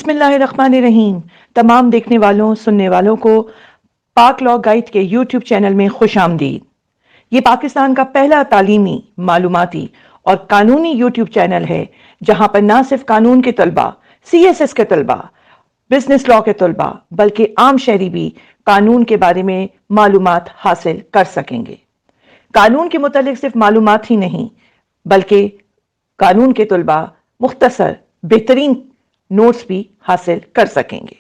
بسم اللہ الرحمن الرحیم۔ تمام دیکھنے والوں سننے والوں کو پاک لاء گائیڈ کے یوٹیوب چینل میں خوش آمدید۔ یہ پاکستان کا پہلا تعلیمی، معلوماتی اور قانونی یوٹیوب چینل ہے جہاں پر نہ صرف قانون کے طلبہ، CSS کے طلبہ، بزنس لاء کے طلبہ بلکہ عام شہری بھی قانون کے بارے میں معلومات حاصل کر سکیں گے۔ قانون کے متعلق صرف معلومات ہی نہیں بلکہ قانون کے طلبہ مختصر بہترین نوٹس بھی حاصل کر سکیں گے۔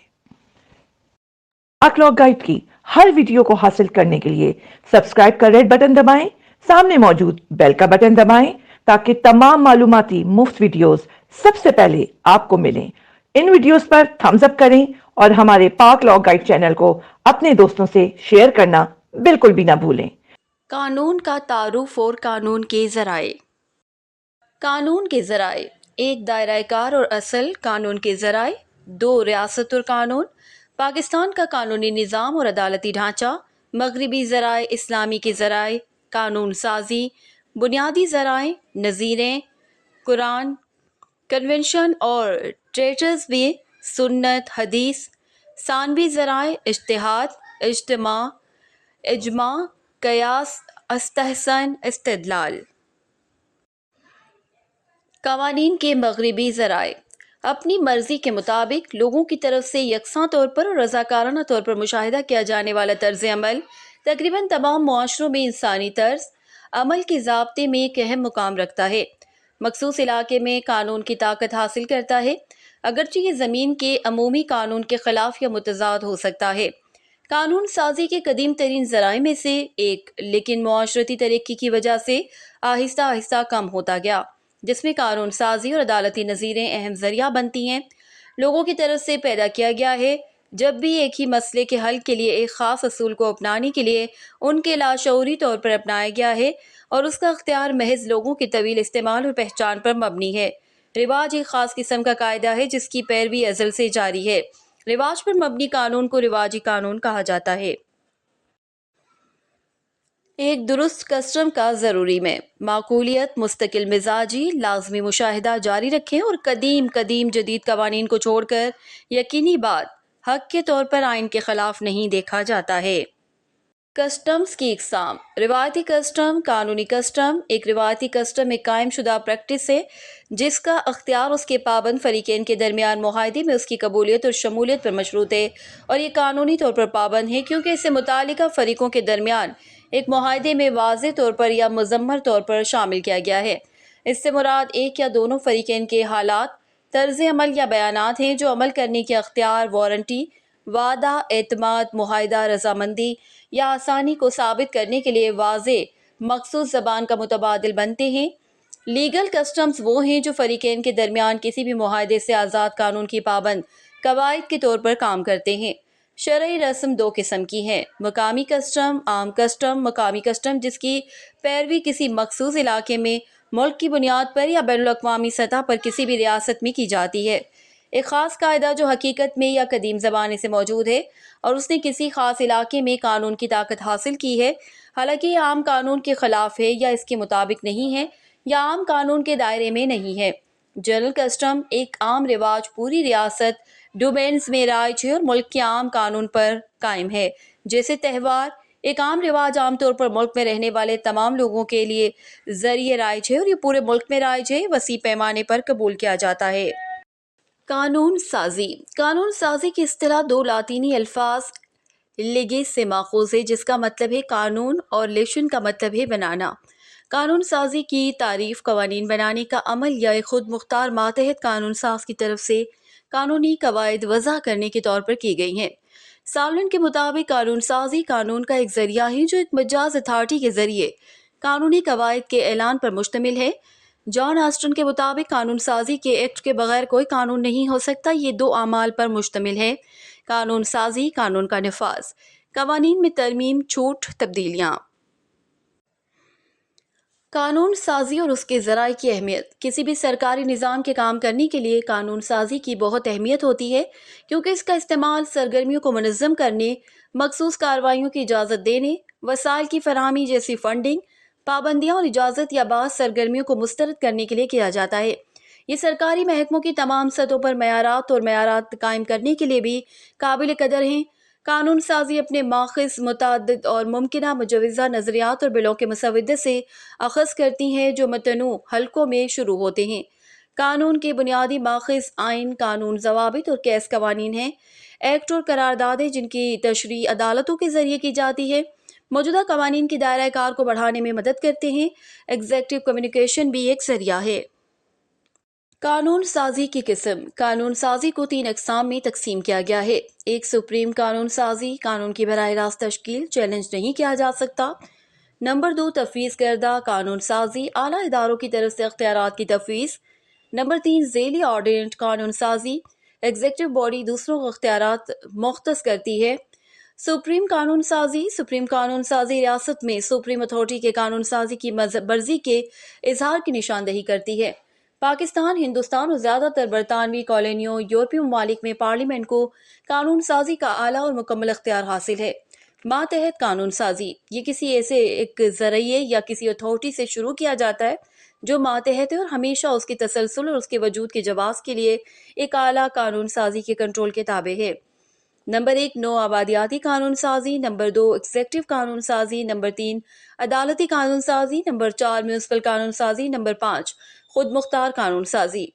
پاک لاء گائیڈ کی ہر ویڈیو کو حاصل کرنے کے لیے سبسکرائب کا ریڈ بٹن دبائیں، سامنے موجود بیل کا بٹن دبائیں تاکہ تمام معلوماتی مفت ویڈیوز سب سے پہلے آپ کو ملیں۔ ان ویڈیوز پر تھمز اپ کریں اور ہمارے پاک لاء گائیڈ چینل کو اپنے دوستوں سے شیئر کرنا بالکل بھی نہ بھولیں۔ قانون کا تعارف اور قانون کے ذرائع۔ قانون کے ذرائع: ایک دائرہ کار اور اصل قانون کے ذرائع، دو ریاست اور قانون، پاکستان کا قانونی نظام اور عدالتی ڈھانچہ، مغربی ذرائع، اسلامی کے ذرائع، قانون سازی، بنیادی ذرائع، نظیریں، قرآن، کنونشن اور ٹریٹیز بھی، سنت، حدیث، ثانوی ذرائع، اجتہاد، اجماع، قیاس، استحسان، استدلال۔ قوانین کے مغربی ذرائع: اپنی مرضی کے مطابق لوگوں کی طرف سے یکساں طور پر اور رضاکارانہ طور پر مشاہدہ کیا جانے والا طرز عمل تقریباً تمام معاشروں میں انسانی طرز عمل کے ضابطے میں ایک اہم مقام رکھتا ہے۔ مخصوص علاقے میں قانون کی طاقت حاصل کرتا ہے، اگرچہ یہ زمین کے عمومی قانون کے خلاف یا متضاد ہو سکتا ہے۔ قانون سازی کے قدیم ترین ذرائع میں سے ایک، لیکن معاشرتی ترقی کی وجہ سے آہستہ آہستہ کم ہوتا گیا، جس میں قانون سازی اور عدالتی نظیریں اہم ذریعہ بنتی ہیں، لوگوں کی طرف سے پیدا کیا گیا ہے۔ جب بھی ایک ہی مسئلے کے حل کے لیے ایک خاص اصول کو اپنانے کے لیے ان کے لاشعوری طور پر اپنایا گیا ہے اور اس کا اختیار محض لوگوں کے طویل استعمال اور پہچان پر مبنی ہے۔ رواج ایک خاص قسم کا قاعدہ ہے جس کی پیروی ازل سے جاری ہے۔ رواج پر مبنی قانون کو رواجی قانون کہا جاتا ہے۔ ایک درست کسٹم کا ضروری میں معقولیت، مستقل مزاجی، لازمی مشاہدہ جاری رکھیں اور قدیم جدید قوانین کو چھوڑ کر یقینی بات حق کے طور پر آئین کے خلاف نہیں دیکھا جاتا ہے۔ کسٹمز کی اقسام: روایتی کسٹم۔ قانونی کسٹم: ایک روایتی کسٹم ایک قائم شدہ پریکٹس ہے جس کا اختیار اس کے پابند فریقین کے درمیان معاہدے میں اس کی قبولیت اور شمولیت پر مشروط ہے، اور یہ قانونی طور پر پابند ہے کیونکہ اسے متعلقہ فریقوں کے درمیان ایک معاہدے میں واضح طور پر یا مضمر طور پر شامل کیا گیا ہے۔ اس سے مراد ایک یا دونوں فریقین کے حالات، طرز عمل یا بیانات ہیں جو عمل کرنے کے اختیار، وارنٹی، وعدہ، اعتماد، معاہدہ، رضامندی یا آسانی کو ثابت کرنے کے لیے واضح مخصوص زبان کا متبادل بنتے ہیں۔ لیگل کسٹمز وہ ہیں جو فریقین کے درمیان کسی بھی معاہدے سے آزاد قانون کی پابند قواعد کے طور پر کام کرتے ہیں۔ شرعی رسم دو قسم کی ہے: مقامی کسٹم، عام کسٹم۔ مقامی کسٹم جس کی پیروی کسی مخصوص علاقے میں ملک کی بنیاد پر یا بین الاقوامی سطح پر کسی بھی ریاست میں کی جاتی ہے، ایک خاص قاعدہ جو حقیقت میں یا قدیم زمانے سے موجود ہے اور اس نے کسی خاص علاقے میں قانون کی طاقت حاصل کی ہے، حالانکہ یہ عام قانون کے خلاف ہے یا اس کے مطابق نہیں ہے یا عام قانون کے دائرے میں نہیں ہے۔ جنرل کسٹم ایک عام رواج پوری ریاست ڈومینز میں رائج ہے اور ملک کے عام قانون پر قائم ہے، جیسے تہوار۔ ایک عام رواج عام طور پر ملک میں رہنے والے تمام لوگوں کے لیے ذریعہ رائج ہے اور یہ پورے ملک میں رائج ہے، وسیع پیمانے پر قبول کیا جاتا ہے۔ قانون سازی۔ قانون سازی کی اصطلاح دو لاطینی الفاظ لیگس سے ماخوذ ہے جس کا مطلب ہے قانون اور لیشن کا مطلب ہے بنانا۔ قانون سازی کی تعریف قوانین بنانے کا عمل یا ایک خود مختار ماتحت قانون ساز کی طرف سے قانونی قواعد وضع کرنے کے طور پر کی گئی ہیں۔ سالون کے مطابق قانون سازی قانون کا ایک ذریعہ ہے جو ایک مجاز اتھارٹی کے ذریعے قانونی قواعد کے اعلان پر مشتمل ہے۔ جان آسٹن کے مطابق قانون سازی کے ایکٹ کے بغیر کوئی قانون نہیں ہو سکتا۔ یہ دو اعمال پر مشتمل ہے: قانون سازی، قانون کا نفاذ، قوانین میں ترمیم، چھوٹ، تبدیلیاں۔ قانون سازی اور اس کے ذرائع کی اہمیت۔ کسی بھی سرکاری نظام کے کام کرنے کے لیے قانون سازی کی بہت اہمیت ہوتی ہے کیونکہ اس کا استعمال سرگرمیوں کو منظم کرنے، مخصوص کارروائیوں کی اجازت دینے، وسائل کی فراہمی جیسی فنڈنگ، پابندیاں اور اجازت یا بعض سرگرمیوں کو مسترد کرنے کے لیے کیا جاتا ہے۔ یہ سرکاری محکموں کی تمام سطحوں پر معیارات قائم کرنے کے لیے بھی قابل قدر ہیں۔ قانون سازی اپنے ماخذ متعدد اور ممکنہ مجوزہ نظریات اور بلوں کے مسودے سے اخذ کرتی ہیں جو متنوع حلقوں میں شروع ہوتے ہیں۔ قانون کے بنیادی ماخذ آئین، قانون، ضوابط اور کیس قوانین ہیں۔ ایکٹ اور قراردادیں جن کی تشریح عدالتوں کے ذریعے کی جاتی ہے، موجودہ قوانین کی دائرہ کار کو بڑھانے میں مدد کرتے ہیں۔ ایگزیکٹو کمیونیکیشن بھی ایک ذریعہ ہے۔ قانون سازی کی قسم۔ قانون سازی کو 3 اقسام میں تقسیم کیا گیا ہے۔ ایک سپریم قانون سازی، قانون کی براہ راست تشکیل چیلنج نہیں کیا جا سکتا۔ نمبر 2 تفویض کردہ قانون سازی، اعلیٰ اداروں کی طرف سے اختیارات کی تفویض۔ نمبر 3 ذیلی آرڈیننس قانون سازی، ایگزیکٹو باڈی دوسروں کو اختیارات مختص کرتی ہے۔ سپریم قانون سازی، سپریم قانون سازی ریاست میں سپریم اتھارٹی کے قانون سازی کی مرضی کے اظہار کی نشاندہی کرتی ہے۔ پاکستان، ہندوستان اور زیادہ تر برطانوی کالونیوں، یورپی ممالک میں پارلیمنٹ کو قانون سازی کا اعلیٰ اور مکمل اختیار حاصل ہے۔ ماتحت قانون سازی، یہ کسی ایسے ایک ذریعے یا کسی اتھارٹی سے شروع کیا جاتا ہے جو ماتحت ہے اور ہمیشہ اس کی تسلسل اور اس کے وجود کے جواز کے لیے ایک اعلیٰ قانون سازی کے کنٹرول کے تابع ہے۔ نمبر 1 نو آبادیاتی قانون سازی، نمبر 2 ایگزیکٹو قانون سازی، نمبر 3 عدالتی قانون سازی، نمبر 4 میونسپل قانون سازی، نمبر 5 خود مختار قانون سازی۔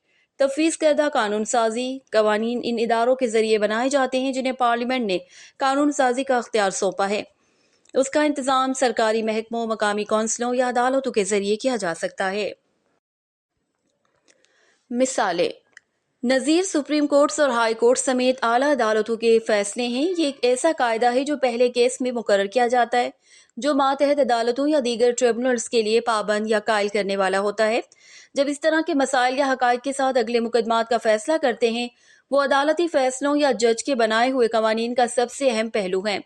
تفویض کردہ قانون سازی قوانین ان اداروں کے ذریعے بنائے جاتے ہیں جنہیں پارلیمنٹ نے قانون سازی کا اختیار سونپا ہے۔ اس کا انتظام سرکاری محکموں، مقامی کونسلوں یا عدالتوں کے ذریعے کیا جا سکتا ہے۔ مثالیں: نظیر سپریم کورٹس اور ہائی کورٹ سمیت اعلیٰ عدالتوں کے فیصلے ہیں۔ یہ ایک ایسا قاعدہ ہے جو پہلے کیس میں مقرر کیا جاتا ہے، جو ماتحت عدالتوں یا دیگر ٹریبونلز کے لیے پابند یا قائل کرنے والا ہوتا ہے۔ جب اس طرح کے مسائل یا حقائق کے ساتھ اگلے مقدمات کا فیصلہ کرتے ہیں، وہ عدالتی فیصلوں یا جج کے بنائے ہوئے قوانین کا سب سے اہم پہلو ہیں۔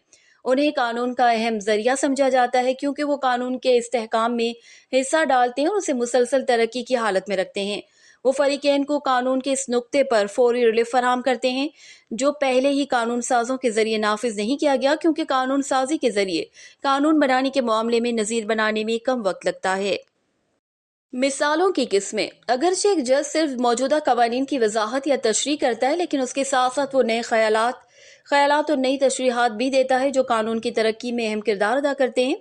انہیں قانون کا اہم ذریعہ سمجھا جاتا ہے کیونکہ وہ قانون کے استحکام میں حصہ ڈالتے ہیں اور اسے مسلسل ترقی کی حالت میں رکھتے ہیں۔ وہ فریقین کو قانون کے اس نقطے پر فوری ریلیف فراہم کرتے ہیں جو پہلے ہی قانون سازوں کے ذریعے نافذ نہیں کیا گیا، کیونکہ قانون سازی کے ذریعے قانون بنانے کے معاملے میں نظیر بنانے میں کم وقت لگتا ہے۔ مثالوں کی قسمیں: اگرچہ ایک جج صرف موجودہ قوانین کی وضاحت یا تشریح کرتا ہے، لیکن اس کے ساتھ ساتھ وہ نئے خیالات اور نئی تشریحات بھی دیتا ہے جو قانون کی ترقی میں اہم کردار ادا کرتے ہیں۔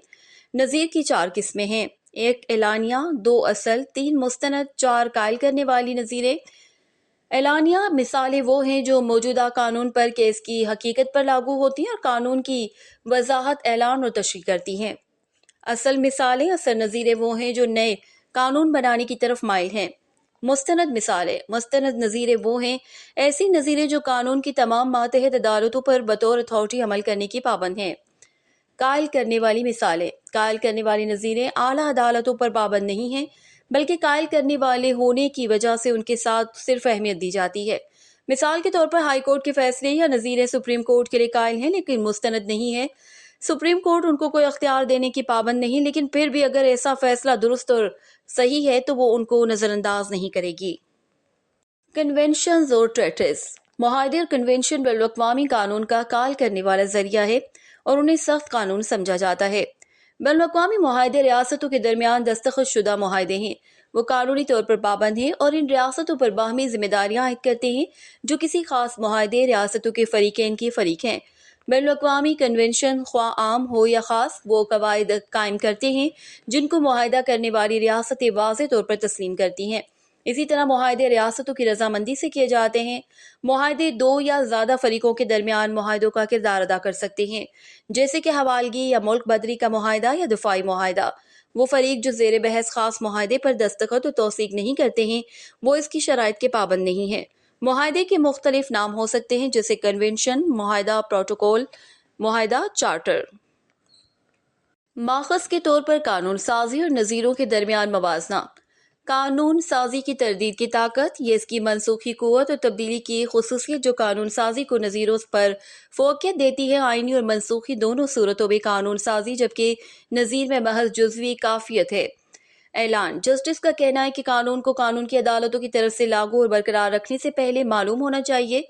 نظیر کی 4 قسمیں ہیں: 1 اعلانیہ، 2 اصل، 3 مستند، 4 قائل کرنے والی نظیریں۔ اعلانیہ مثالیں وہ ہیں جو موجودہ قانون پر کیس کی حقیقت پر لاگو ہوتی ہیں اور قانون کی وضاحت، اعلان اور تشریح کرتی ہیں۔ اصل مثالیں، اصل نظیریں وہ ہیں جو نئے قانون بنانے کی طرف مائل ہیں۔ مستند مثالیں، مستند نظیریں وہ ہیں ایسی نظیریں جو قانون کی تمام ماتحت عدالتوں پر بطور اتھارٹی عمل کرنے کی پابند ہیں۔ قائل کرنے والی مثالیں، قائل کرنے والی نظیریں اعلیٰ عدالتوں پر پابند نہیں ہیں، بلکہ قائل کرنے والے ہونے کی وجہ سے ان کے ساتھ صرف اہمیت دی جاتی ہے۔ مثال کے طور پر ہائی کورٹ کے فیصلے یا نظیریں سپریم کورٹ کے لیے قائل ہیں لیکن مستند نہیں ہے۔ سپریم کورٹ ان کو کوئی اختیار دینے کی پابند نہیں، لیکن پھر بھی اگر ایسا فیصلہ درست اور صحیح ہے تو وہ ان کو نظر انداز نہیں کرے گی۔ کنونشنز اور ٹریٹیز۔ معاہدے اور کنونشن بین الاقوامی قانون کا قائل کرنے والا ذریعہ ہے اور انہیں سخت قانون سمجھا جاتا ہے۔ بین الاقوامی معاہدے ریاستوں کے درمیان دستخط شدہ معاہدے ہیں۔ وہ قانونی طور پر پابند ہیں اور ان ریاستوں پر باہمی ذمہ داریاں عائد کرتے ہیں جو کسی خاص معاہدے ریاستوں کے فریقین کے فریق ہیں۔ بین الاقوامی کنونشن خواہ عام ہو یا خاص، وہ قواعد قائم کرتے ہیں جن کو معاہدہ کرنے والی ریاستیں واضح طور پر تسلیم کرتی ہیں۔ اسی طرح معاہدے ریاستوں کی رضامندی سے کیے جاتے ہیں۔ معاہدے 2 یا زیادہ فریقوں کے درمیان معاہدوں کا کردار ادا کر سکتے ہیں، جیسے کہ حوالگی یا ملک بدری کا معاہدہ یا دفاعی معاہدہ۔ وہ فریق جو زیر بحث خاص معاہدے پر دستخط اور توثیق نہیں کرتے ہیں، وہ اس کی شرائط کے پابند نہیں ہیں۔ معاہدے کے مختلف نام ہو سکتے ہیں جیسے کنونشن، معاہدہ، پروٹوکول، معاہدہ، چارٹر۔ ماخذ کے طور پر قانون سازی اور نظیروں کے درمیان موازنہ۔ قانون سازی کی تردید کی طاقت، یہ اس کی منسوخی قوت اور تبدیلی کی خصوصیت جو قانون سازی کو نظیروں پر فوقیت دیتی ہے۔ آئینی اور منسوخی دونوں صورتوں میں قانون سازی جبکہ نظیر میں محض جزوی کافیت ہے۔ اعلان: جسٹس کا کہنا ہے کہ قانون کو قانون کی عدالتوں کی طرف سے لاگو اور برقرار رکھنے سے پہلے معلوم ہونا چاہیے،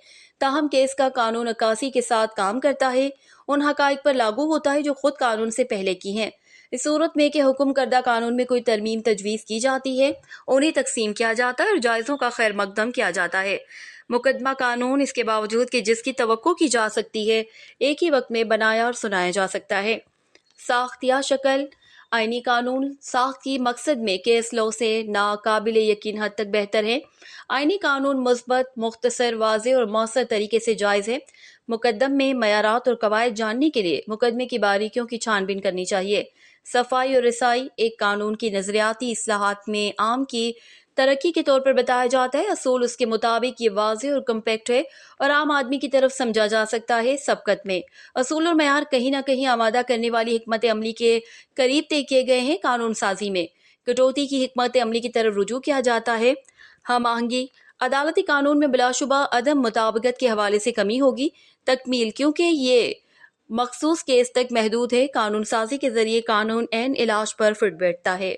تاہم کیس کا قانون عکاسی کے ساتھ کام کرتا ہے، ان حقائق پر لاگو ہوتا ہے جو خود قانون سے پہلے کی ہیں۔ اس صورت میں کہ حکم کردہ قانون میں کوئی ترمیم تجویز کی جاتی ہے، انہیں تقسیم کیا جاتا ہے اور جائزوں کا خیر مقدم کیا جاتا ہے۔ مقدمہ قانون اس کے باوجود کہ جس کی توقع کی جا سکتی ہے ایک ہی وقت میں بنایا اور سنایا جا سکتا ہے۔ ساخت یا شکل: آئینی قانون ساخت کی مقصد میں کیس لاء سے ناقابل یقین حد تک بہتر ہے۔ آئینی قانون مثبت، مختصر، واضح اور مؤثر طریقے سے جائز ہے۔ مقدم میں معیارات اور قواعد جاننے کے لیے مقدمے کی باریکیوں کی چھان بین کرنی چاہیے۔ صفائی اور رسائی: ایک قانون کی نظریاتی اصلاحات میں عام کی ترقی کے طور پر بتایا جاتا ہے۔ اصول اس کے مطابق یہ واضح اور کمپیکٹ ہے اور عام آدمی کی طرف سمجھا جا سکتا ہے۔ سبقت میں اصول اور معیار کہیں نہ کہیں آمادہ کرنے والی حکمت عملی کے قریب طے کیے گئے ہیں۔ قانون سازی میں کٹوتی کی حکمت عملی کی طرف رجوع کیا جاتا ہے۔ ہم آہنگی: عدالتی قانون میں بلا شبہ عدم مطابقت کے حوالے سے کمی ہوگی۔ تکمیل: کیونکہ یہ مخصوص کیس تک محدود ہے، قانون سازی کے ذریعے قانون عین علاج پر فٹ بیٹھتا ہے۔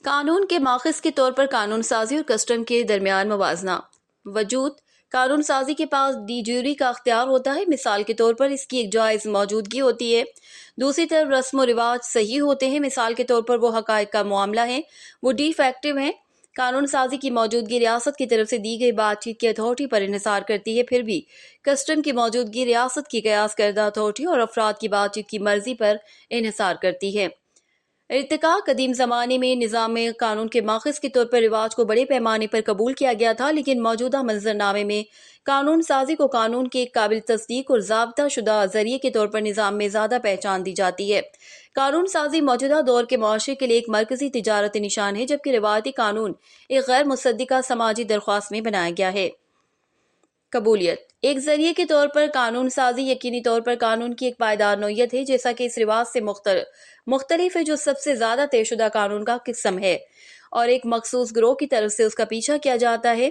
قانون کے ماخذ کے طور پر قانون سازی اور کسٹم کے درمیان موازنہ۔ وجود: قانون سازی کے پاس ڈی جیوری کا اختیار ہوتا ہے، مثال کے طور پر اس کی ایک جائز موجودگی ہوتی ہے۔ دوسری طرف رسم و رواج صحیح ہوتے ہیں، مثال کے طور پر وہ حقائق کا معاملہ ہیں، وہ ڈی فیکٹو ہیں۔ قانون سازی کی موجودگی ریاست کی طرف سے دی گئی بات چیت کی اتھارٹی پر انحصار کرتی ہے، پھر بھی کسٹم کی موجودگی ریاست کی قیاس کردہ اتھارٹی اور افراد کی بات چیت کی مرضی پر انحصار کرتی ہے۔ ارتقاء: قدیم زمانے میں نظام قانون کے ماخذ کے طور پر رواج کو بڑے پیمانے پر قبول کیا گیا تھا، لیکن موجودہ منظرنامے میں قانون سازی کو قانون کے ایک قابل تصدیق اور ضابطہ شدہ ذریعے کے طور پر نظام میں زیادہ پہچان دی جاتی ہے۔ قانون سازی موجودہ دور کے معاشرے کے لیے ایک مرکزی تجارتی نشان ہے، جبکہ روایتی قانون ایک غیر مصدقہ سماجی درخواست میں بنایا گیا ہے۔ قبولیت: ایک ذریعے کے طور پر قانون سازی یقینی طور پر قانون کی ایک پائیدار نوعیت ہے، جیسا کہ اس رواج سے مختلف ہے جو سب سے زیادہ طے شدہ قانون کا قسم ہے اور ایک مخصوص گروہ کی طرف سے اس کا پیچھا کیا جاتا ہے۔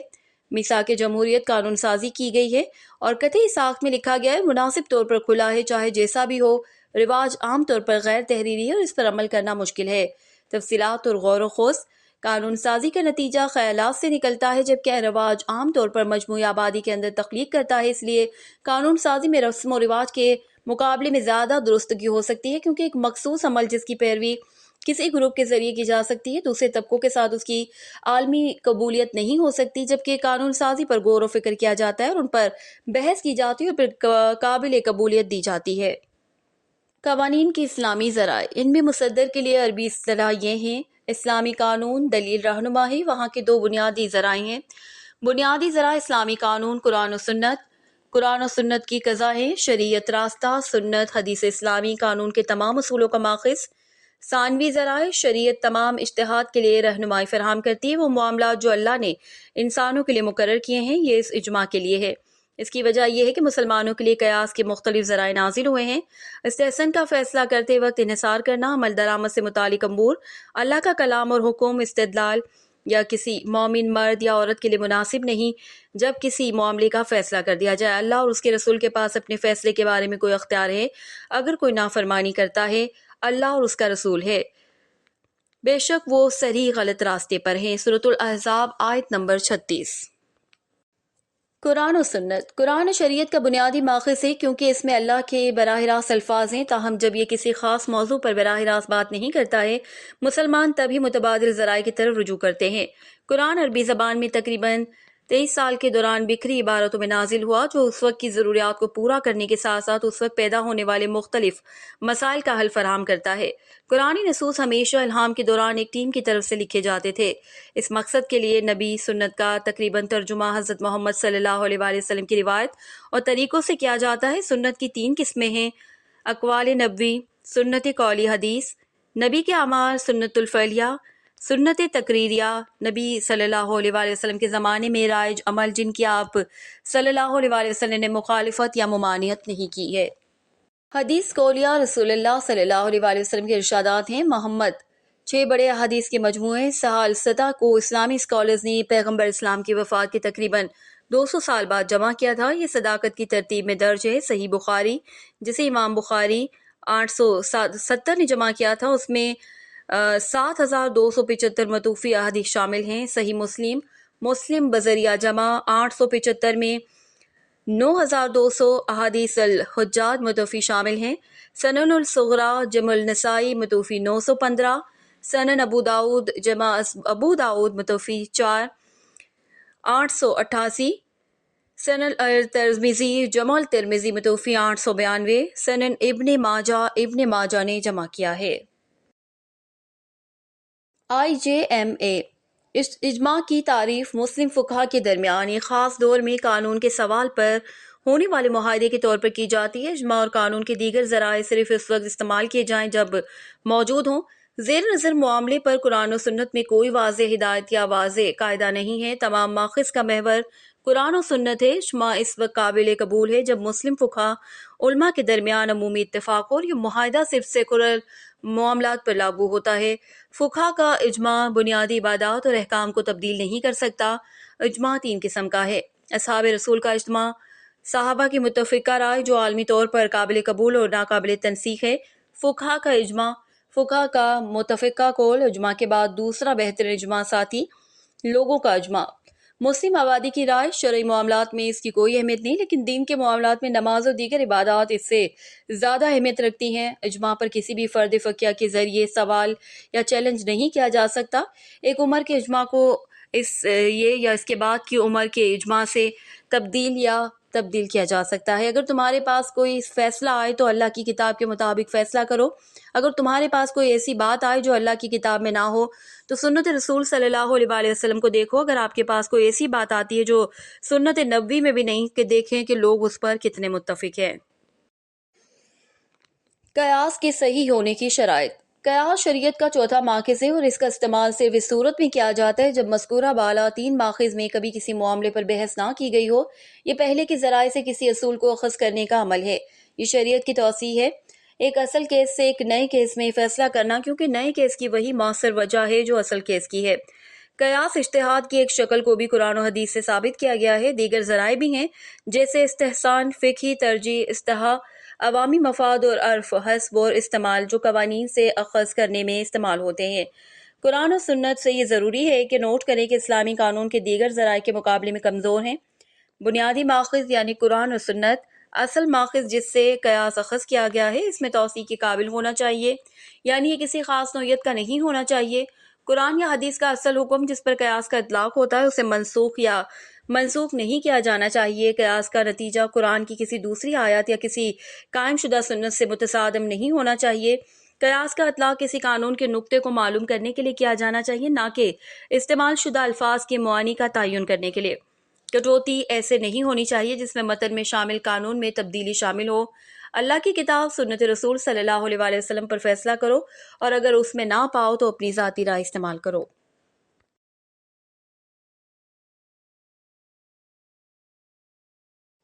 میثاق جمہوریت قانون سازی کی گئی ہے اور قطعی ساخت میں لکھا گیا ہے، مناسب طور پر کھلا ہے، چاہے جیسا بھی ہو۔ رواج عام طور پر غیر تحریری ہے اور اس پر عمل کرنا مشکل ہے۔ تفصیلات اور غور و خوض: قانون سازی کا نتیجہ خیالات سے نکلتا ہے، جبکہ رواج عام طور پر مجموعی آبادی کے اندر تخلیق کرتا ہے۔ اس لیے قانون سازی میں رسم و رواج کے مقابلے میں زیادہ درستگی ہو سکتی ہے، کیونکہ ایک مخصوص عمل جس کی پیروی کسی گروپ کے ذریعے کی جا سکتی ہے، دوسرے طبقوں کے ساتھ اس کی عالمی قبولیت نہیں ہو سکتی، جبکہ قانون سازی پر غور و فکر کیا جاتا ہے اور ان پر بحث کی جاتی ہے اور پھر قابل قبولیت دی جاتی ہے۔ قوانین کی اسلامی ذرائع: ان میں مصدر کے لیے عربی اصطلاح یہ ہیں: اسلامی قانون دلیل رہنما ہے۔ وہاں کے دو بنیادی ذرائع ہیں۔ بنیادی ذرائع اسلامی قانون قرآن و سنت کی قضا ہے، شریعت راستہ، سنت، حدیث اسلامی قانون کے تمام اصولوں کا ماخذ۔ ثانوی ذرائع: شریعت تمام اجتہاد کے لیے رہنمائی فراہم کرتی ہے، وہ معاملات جو اللہ نے انسانوں کے لیے مقرر کیے ہیں، یہ اس اجماع کے لیے ہے۔ اس کی وجہ یہ ہے کہ مسلمانوں کے لیے قیاس کے مختلف ذرائع نازل ہوئے ہیں۔ استحسان کا فیصلہ کرتے وقت انحصار کرنا، عمل درآمد سے متعلق امور، اللہ کا کلام اور حکم، استدلال یا کسی مومن مرد یا عورت کے لیے مناسب نہیں جب کسی معاملے کا فیصلہ کر دیا جائے۔ اللہ اور اس کے رسول کے پاس اپنے فیصلے کے بارے میں کوئی اختیار ہے۔ اگر کوئی نافرمانی کرتا ہے، اللہ اور اس کا رسول ہے، بے شک وہ صریح غلط راستے پر ہیں۔ سورۃ الاحزاب آیت نمبر 36۔ قرآن و سنت: قرآن شریعت کا بنیادی ماخذ ہے، کیونکہ اس میں اللہ کے براہ راست الفاظ ہیں۔ تاہم جب یہ کسی خاص موضوع پر براہ راست بات نہیں کرتا ہے، مسلمان تبھی متبادل ذرائع کی طرف رجوع کرتے ہیں۔ قرآن عربی زبان میں تقریباً 23 سال کے دوران بکھری عبارتوں میں نازل ہوا، جو اس وقت کی ضروریات کو پورا کرنے کے ساتھ ساتھ اس وقت پیدا ہونے والے مختلف مسائل کا حل فراہم کرتا ہے۔ قرآنی نصوص ہمیشہ الہام کے دوران ایک ٹیم کی طرف سے لکھے جاتے تھے۔ اس مقصد کے لیے نبی سنت کا تقریباً ترجمہ حضرت محمد صلی اللہ علیہ وآلہ وسلم کی روایت اور طریقوں سے کیا جاتا ہے۔ سنت کی 3 قسمیں ہیں: اقوال نبوی، سنت قولی حدیث، نبی کے اعمال، سنت الفعلیہ، سنت تقریریہ، نبی صلی اللہ علیہ وآلہ وسلم کے زمانے میں رائج عمل جن کی آپ صلی اللہ علیہ وآلہ وسلم نے مخالفت یا ممانعت نہیں کی ہے۔ حدیث قولیہ: رسول اللہ صلی اللہ علیہ وآلہ وسلم کے ارشادات ہیں۔ محمد 6 بڑے احادیث کے مجموعے سہال ستہ کو اسلامی اسکالرز نے پیغمبر اسلام کی وفات کے تقریباً 200 سال بعد جمع کیا تھا۔ یہ صداقت کی ترتیب میں درج ہے۔ صحیح بخاری، جسے امام بخاری 870 نے جمع کیا تھا، اس میں 7275 متوفی احادیث شامل ہیں۔ صحیح مسلم بذریعہ جمع 875 میں 9200 احادیث الحجاج متوفی شامل ہیں۔ سنن الصغرا جمع النسائی متوفی 915، سنن ابو داود جمع ابو داود متوفی 4 888، سنن ترمذی جمع الترمذی متوفی 892، سنن ابن ماجہ نے جمع کیا ہے۔ IJMA اجماع کی تعریف مسلم فقہا کے درمیان ایک خاص دور میں قانون کے سوال پر ہونے والے معاہدے کے طور پر کی جاتی ہے۔ اجماع اور قانون کے دیگر ذرائع صرف اس وقت استعمال کیے جائیں جب موجود ہوں۔ زیر نظر معاملے پر قرآن و سنت میں کوئی واضح ہدایت یا واضح قاعدہ نہیں ہے۔ تمام ماخذ کا محور قرآن و سنت ہے۔ اجماع اس وقت قابل قبول ہے جب مسلم فقہا علماء کے درمیان عمومی اتفاق ہو اور یہ معاہدہ صرف سیکولر معاملات پر لاگو ہوتا ہے۔ فقہا کا اجماع بنیادی عبادات اور احکام کو تبدیل نہیں کر سکتا۔ اجماع 3 قسم کا ہے: اصحاب رسول کا اجماع، صحابہ کی متفقہ رائے جو عالمی طور پر قابل قبول اور ناقابل تنسیخ ہے۔ فقہا کا اجماع، فقہا کا متفقہ قول، اجماع کے بعد دوسرا بہتر اجماع ساتھی لوگوں کا اجماع۔ مسلم آبادی کی رائے، شرعی معاملات میں اس کی کوئی اہمیت نہیں، لیکن دین کے معاملات میں نماز اور دیگر عبادات اس سے زیادہ اہمیت رکھتی ہیں۔ اجماع پر کسی بھی فرد فقیہ کے ذریعے سوال یا چیلنج نہیں کیا جا سکتا۔ ایک عمر کے اجماع کو اس کے بعد کی عمر کے اجماع سے تبدیل کیا جا سکتا ہے۔ اگر تمہارے پاس کوئی فیصلہ آئے تو اللہ کی کتاب کے مطابق فیصلہ کرو۔ اگر تمہارے پاس کوئی ایسی بات آئے جو اللہ کی کتاب میں نہ ہو تو سنت رسول صلی اللہ علیہ وسلم کو دیکھو۔ اگر آپ کے پاس کوئی ایسی بات آتی ہے جو سنت نبوی میں بھی نہیں، کہ دیکھیں کہ لوگ اس پر کتنے متفق ہیں۔ قیاس کے صحیح ہونے کی شرائط۔ قیاس شریعت کا چوتھا ماخذ ہے اور اس کا استعمال صرف اس صورت میں کیا جاتا ہے جب مذکورہ بالا 3 ماخذ میں کبھی کسی معاملے پر بحث نہ کی گئی ہو۔ یہ پہلے کے ذرائع سے کسی اصول کو اخذ کرنے کا عمل ہے۔ یہ شریعت کی توسیع ہے، ایک اصل کیس سے ایک نئے کیس میں فیصلہ کرنا، کیونکہ نئے کیس کی وہی مؤثر وجہ ہے جو اصل کیس کی ہے۔ قیاس اجتہاد کی ایک شکل کو بھی قرآن و حدیث سے ثابت کیا گیا ہے۔ دیگر ذرائع بھی ہیں جیسے استحسان، فقہی ترجیح، استحا، عوامی مفاد اور عرف حسب اور استعمال جو قوانین سے اخذ کرنے میں استعمال ہوتے ہیں۔ قرآن و سنت سے یہ ضروری ہے کہ نوٹ کریں کہ اسلامی قانون کے دیگر ذرائع کے مقابلے میں کمزور ہیں۔ بنیادی ماخذ یعنی قرآن و سنت، اصل ماخذ جس سے قیاس اخذ کیا گیا ہے، اس میں توسیع کے قابل ہونا چاہیے، یعنی یہ کسی خاص نوعیت کا نہیں ہونا چاہیے۔ قرآن یا حدیث کا اصل حکم جس پر قیاس کا اطلاق ہوتا ہے اسے منسوخ نہیں کیا جانا چاہیے۔ قیاس کا نتیجہ قرآن کی کسی دوسری آیت یا کسی قائم شدہ سنت سے متصادم نہیں ہونا چاہیے۔ قیاس کا اطلاق کسی قانون کے نقطے کو معلوم کرنے کے لیے کیا جانا چاہیے، نہ کہ استعمال شدہ الفاظ کے معانی کا تعین کرنے کے لیے۔ کٹوتی ایسے نہیں ہونی چاہیے جس میں متن میں شامل قانون میں تبدیلی شامل ہو۔ اللہ کی کتاب سنت رسول صلی اللہ علیہ وسلم پر فیصلہ کرو، اور اگر اس میں نہ پاؤ تو اپنی ذاتی رائے استعمال کرو۔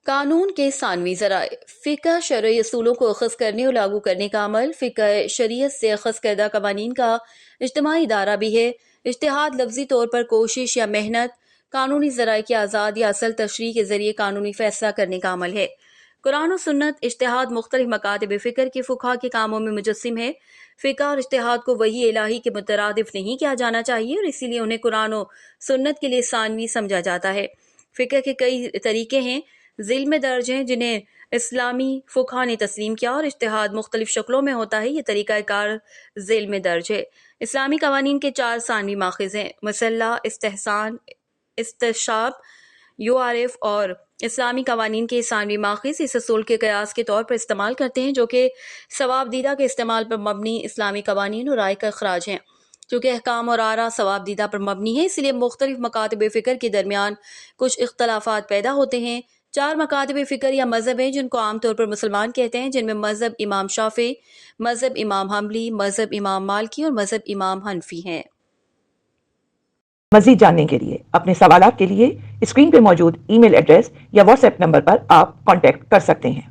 قانون کے ثانوی ذرائع۔ فقہ شرعی اصولوں کو اخذ کرنے اور لاگو کرنے کا عمل فقہ شریعت سے اخذ کردہ قوانین کا اجتماعی ادارہ بھی ہے۔ اجتہاد لفظی طور پر کوشش یا محنت، قانونی ذرائع کی آزاد یا اصل تشریح کے ذریعے قانونی فیصلہ کرنے کا عمل ہے۔ قرآن و سنت اجتہاد مختلف مکاتب فکر کے فقہا کے کاموں میں مجسم ہے۔ فقہ اور اجتہاد کو وحی الہی کے مترادف نہیں کیا جانا چاہیے اور اسی لیے انہیں قرآن و سنت کے لیے ثانوی سمجھا جاتا ہے۔ فقہ کے کئی طریقے ہیں، ذیل میں درج ہیں جنہیں اسلامی فقہا نے تسلیم کیا، اور اجتہاد مختلف شکلوں میں ہوتا ہے۔ یہ طریقہ کار ذیل میں درج ہے۔ اسلامی قوانین کے 4 ثانوی ماخذ ہیں: مسلح، استحسان، استشاب، یعرف، اور اسلامی قوانین کے ثانوی ماخذ اس اصول کے قیاس کے طور پر استعمال کرتے ہیں جو کہ ثواب دیدہ کے استعمال پر مبنی اسلامی قوانین اور رائے کا اخراج ہیں۔ چونکہ احکام اور آراء ثواب دیدہ پر مبنی ہے، اس لیے مختلف مکاتب فکر کے درمیان کچھ اختلافات پیدا ہوتے ہیں۔ 4 مکاتب فکر یا مذہب ہیں جن کو عام طور پر مسلمان کہتے ہیں، جن میں مذہب امام شافعی، مذہب امام حنبلی، مذہب امام مالکی اور مذہب امام حنفی ہیں۔ مزید جاننے کے لیے اپنے سوالات کے لیے اسکرین پہ موجود ای میل ایڈریس یا واٹس ایپ نمبر پر آپ کانٹیکٹ کر سکتے ہیں۔